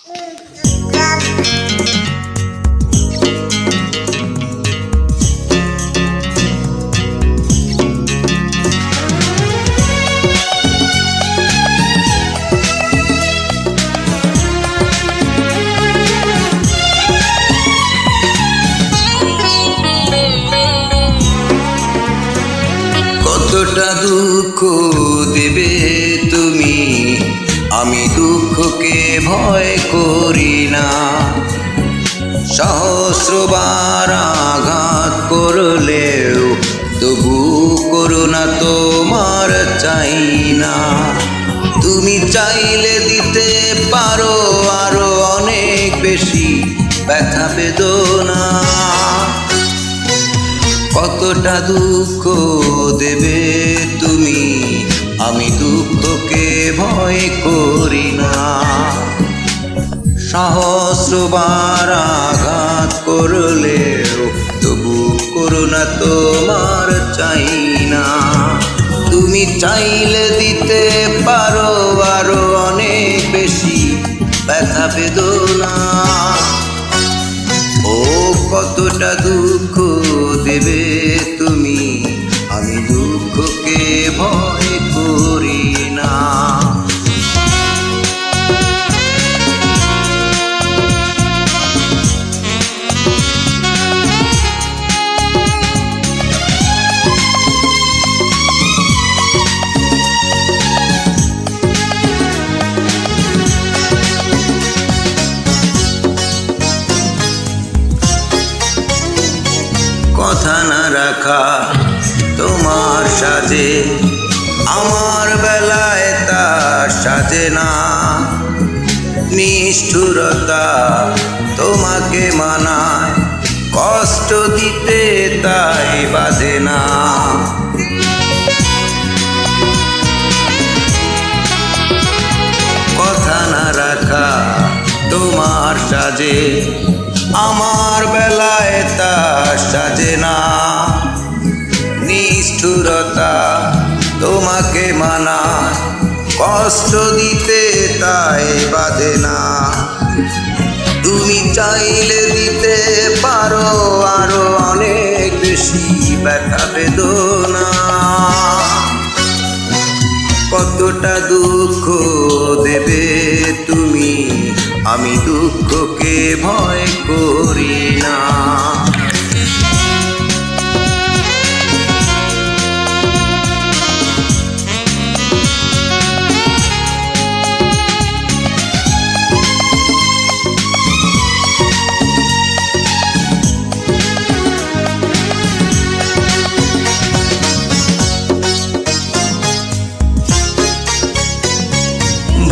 কতটা দুঃখ দেবে তুমি, আমি দুঃখকে ভয় করি না। সহস্রবার আঘাত করলেও তবু করুণা তোমার চাই না। তুমি চাইলে দিতে পারো আরো অনেক বেশি ব্যথা বেদনা। কতটা দুঃখ দেবে তুমি, আমি দুঃখকে ভয় করি না। সহস্রবার আঘাত করলেও তবু করুণা তোমার চাই না। তুমি চাইলে দিতে পারো আরো অনেক বেশি ব্যথা বেদনা। ও কতটা দুঃখ দেবে তুমি, আমি দুঃখকে ভয় করি না। কথা না রাখা তোমার সাজে, আমার বেলায় তা সাজে না। নিষ্ঠুরতা তোমাকে মানায়, কষ্ট দিতে তাই বাজে না। কথা না রাখা তোমার সাজে, আমার বেলায় তা সাজে না। নিষ্ঠুরতা তোমাকে মানায়, কষ্ট দিতে তাই বাজে না। তুমি চাইলে দিতে পারো আরো অনেক বেশি ব্যথা বেদনা। কতটা দুঃখ দেবে তুমি, আমি দুঃখকে ভয় করি না।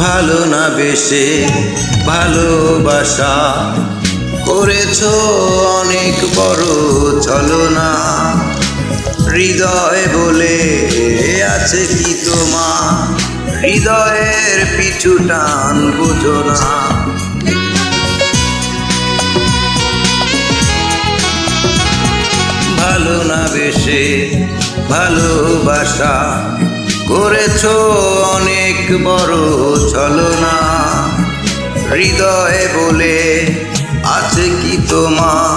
ভালো না বেশে ভালোবাসা করেছো অনেক বড় ছলনা। হৃদয় বলে আছে কি তোমার, হৃদয়ের পিছু টান বোঝো না। ভালো না বেশে ভালোবাসা করেছো অনেক বড় ছলনা। হৃদয় বলে আছে কি তোমার,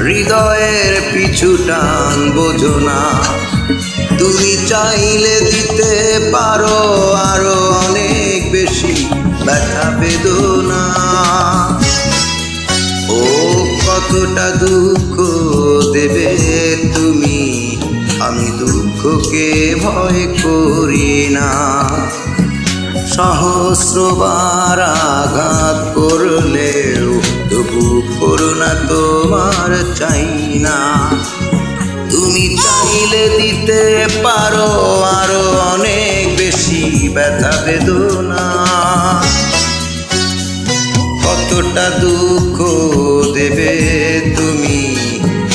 হৃদয়ের পিছু টান বোঝো না। তুমি চাইলে দিতে পারো আরো অনেক বেশি ব্যথা বেদনা। ও কতটা দুঃখ দেবে তুমি, আমি দুঃখকে ভয় করি না। সহস্রবার আঘাত করলেও তবু করুণা তোমার চাই না। তুমি চাইলে দিতে পারো আরো অনেক বেশি ব্যথা বেদনা। কতটা দুঃখ দেবে তুমি,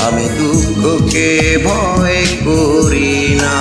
আমি দুঃখকে ভয় করি না।